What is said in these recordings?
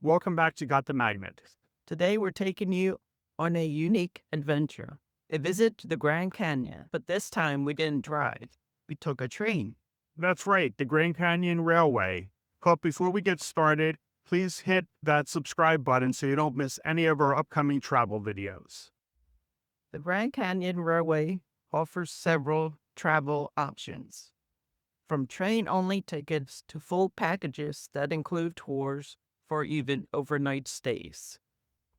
Welcome back to Got the Magnet. Today we're taking you on a unique adventure, a visit to the Grand Canyon. But this time we didn't drive, we took a train. That's right, the Grand Canyon Railway. But before we get started, please hit that subscribe button so you don't miss any of our upcoming travel videos. The Grand Canyon Railway offers several travel options, from train-only tickets to full packages that include tours for even overnight stays.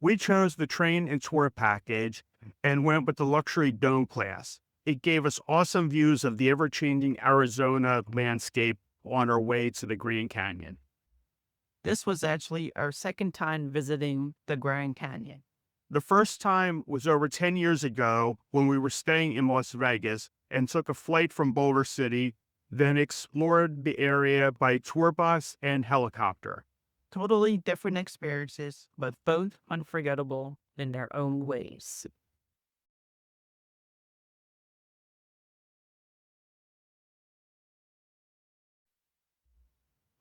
We chose the train and tour package and went with the luxury dome class. It gave us awesome views of the ever-changing Arizona landscape on our way to the Grand Canyon. This was actually our second time visiting the Grand Canyon. The first time was over 10 years ago when we were staying in Las Vegas and took a flight from Boulder City, then explored the area by tour bus and helicopter. Totally different experiences, but both unforgettable in their own ways.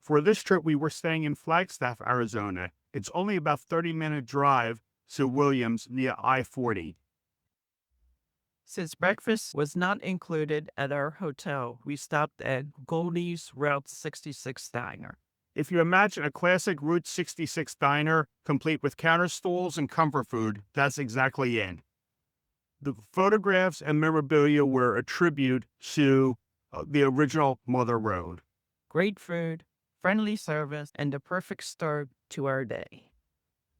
For this trip, we were staying in Flagstaff, Arizona. It's only about 30-minute drive to Williams via I-40. Since breakfast was not included at our hotel, we stopped at Goldie's Route 66 Diner. If you imagine a classic Route 66 diner, complete with counter stools and comfort food, that's exactly it. The photographs and memorabilia were a tribute to the original Mother Road. Great food, friendly service, and the perfect start to our day.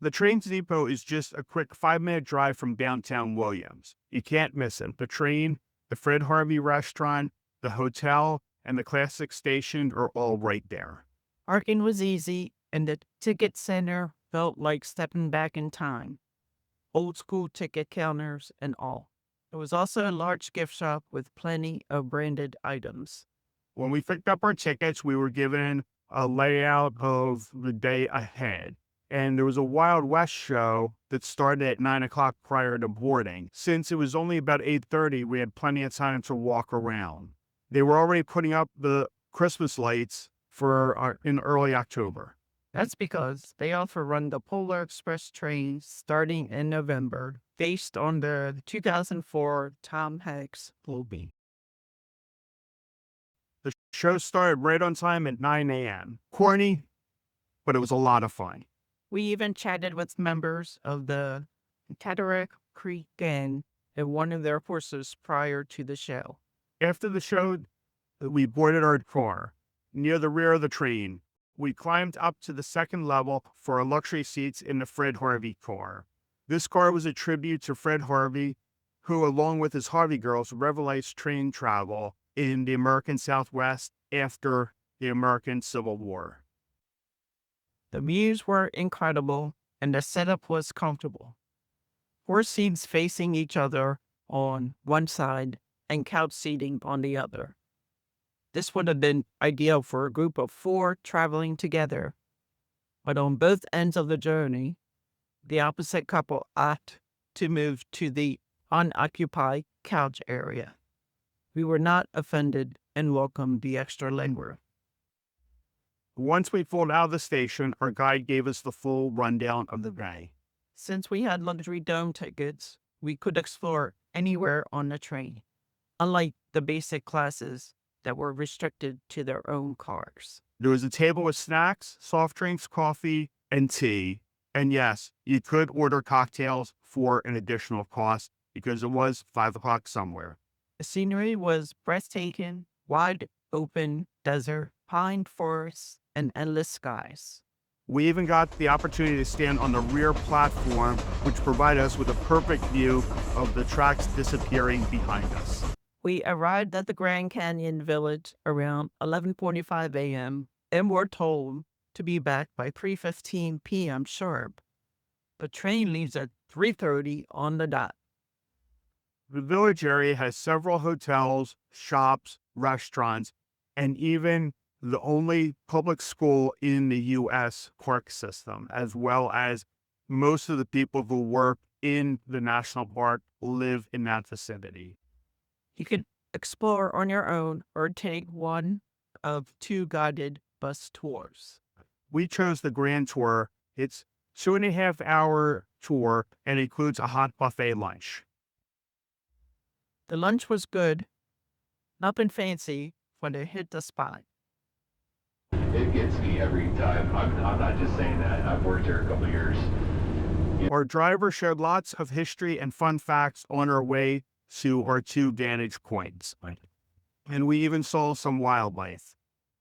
The train depot is just a quick 5-minute drive from downtown Williams. You can't miss it. The train, the Fred Harvey restaurant, the hotel, and the classic station are all right there. Parking was easy, and the ticket center felt like stepping back in time. Old school ticket counters and all. There was also a large gift shop with plenty of branded items. When we picked up our tickets, we were given a layout of the day ahead. And there was a Wild West show that started at 9 o'clock prior to boarding. Since it was only about 8:30, we had plenty of time to walk around. They were already putting up the Christmas lights in early October. That's because they also run the Polar Express train starting in November, based on the 2004 Tom Hanks movie. The show started right on time at 9 a.m. Corny, but it was a lot of fun. We even chatted with members of the Cataract Creek Gang and one of their horses prior to the show. After the show, we boarded our car near the rear of the train. We climbed up to the second level for our luxury seats in the Fred Harvey car. This car was a tribute to Fred Harvey, who, along with his Harvey girls, revolutionized train travel in the American Southwest after the American Civil War. The views were incredible and the setup was comfortable. 4 seats facing each other on one side and couch seating on the other. This would have been ideal for a group of 4 traveling together. But on both ends of the journey, the opposite couple opted to move to the unoccupied couch area. We were not offended and welcomed the extra legroom. Once we pulled out of the station, our guide gave us the full rundown of the day. Since we had luxury dome tickets, we could explore anywhere on the train, unlike the basic classes that were restricted to their own cars. There was a table with snacks, soft drinks, coffee, and tea. And yes, you could order cocktails for an additional cost because it was 5 o'clock somewhere. The scenery was breathtaking, wide open desert, pine forests, and endless skies. We even got the opportunity to stand on the rear platform, which provided us with a perfect view of the tracks disappearing behind us. We arrived at the Grand Canyon Village around 11:45 a.m. and were told to be back by 3:15 p.m. sharp. The train leaves at 3:30 on the dot. The village area has several hotels, shops, restaurants, and even the only public school in the U.S. park system, as well as most of the people who work in the national park live in that vicinity. You could explore on your own or take one of 2 guided bus tours. We chose the Grand Tour. It's 2.5 hour tour and includes a hot buffet lunch. The lunch was good, nothing fancy, but it hit the spot. It gets me every time. I'm not just saying that. I've worked here a couple of years. Our driver shared lots of history and fun facts on our way to our 2 vantage points. And we even saw some wildlife.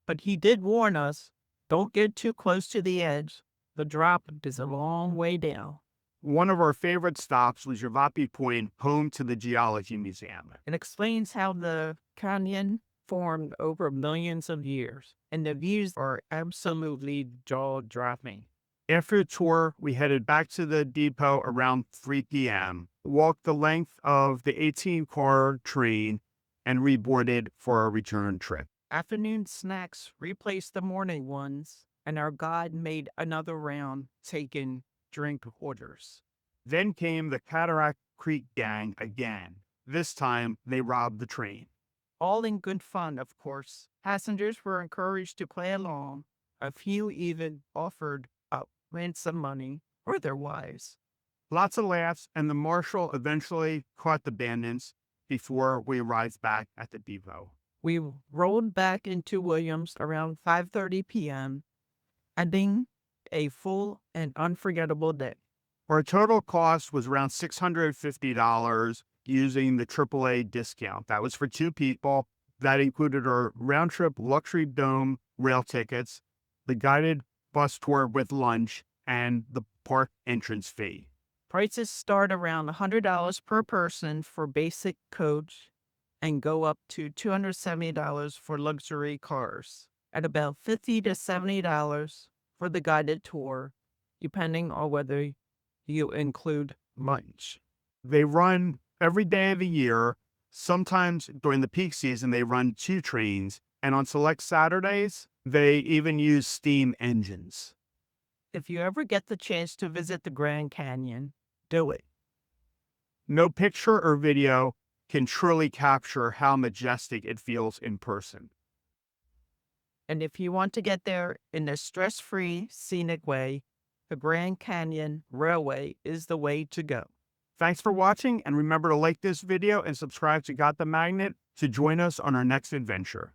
But he did warn us, don't get too close to the edge. The drop is a long way down. One of our favorite stops was Yavapai Point, home to the Geology Museum. It explains how the canyon formed over millions of years, and the views are absolutely jaw-dropping. After the tour, we headed back to the depot around 3 p.m., walked the length of the 18-car train, and reboarded for our return trip. Afternoon snacks replaced the morning ones, and our guide made another round taking drink orders. Then came the Cataract Creek Gang again. This time, they robbed the train. All in good fun, of course. Passengers were encouraged to play along. A few even offered up ransom money for their wives. Lots of laughs, and the marshal eventually caught the bandits before we arrived back at the depot. We rolled back into Williams around 5:30 p.m., ending a full and unforgettable day. Our total cost was around $650 using the AAA discount. That was for 2 people. That included our round-trip luxury dome rail tickets, the guided bus tour with lunch, and the park entrance fee. Prices start around $100 per person for basic coach and go up to $270 for luxury cars, at about $50 to $70 for the guided tour, depending on whether you include lunch. They run every day of the year. Sometimes during the peak season, they run 2 trains, and on select Saturdays, they even use steam engines. If you ever get the chance to visit the Grand Canyon, do it. No picture or video can truly capture how majestic it feels in person. And if you want to get there in a stress-free, scenic way, the Grand Canyon Railway is the way to go. Thanks for watching, and remember to like this video and subscribe to Got the Magnet to join us on our next adventure.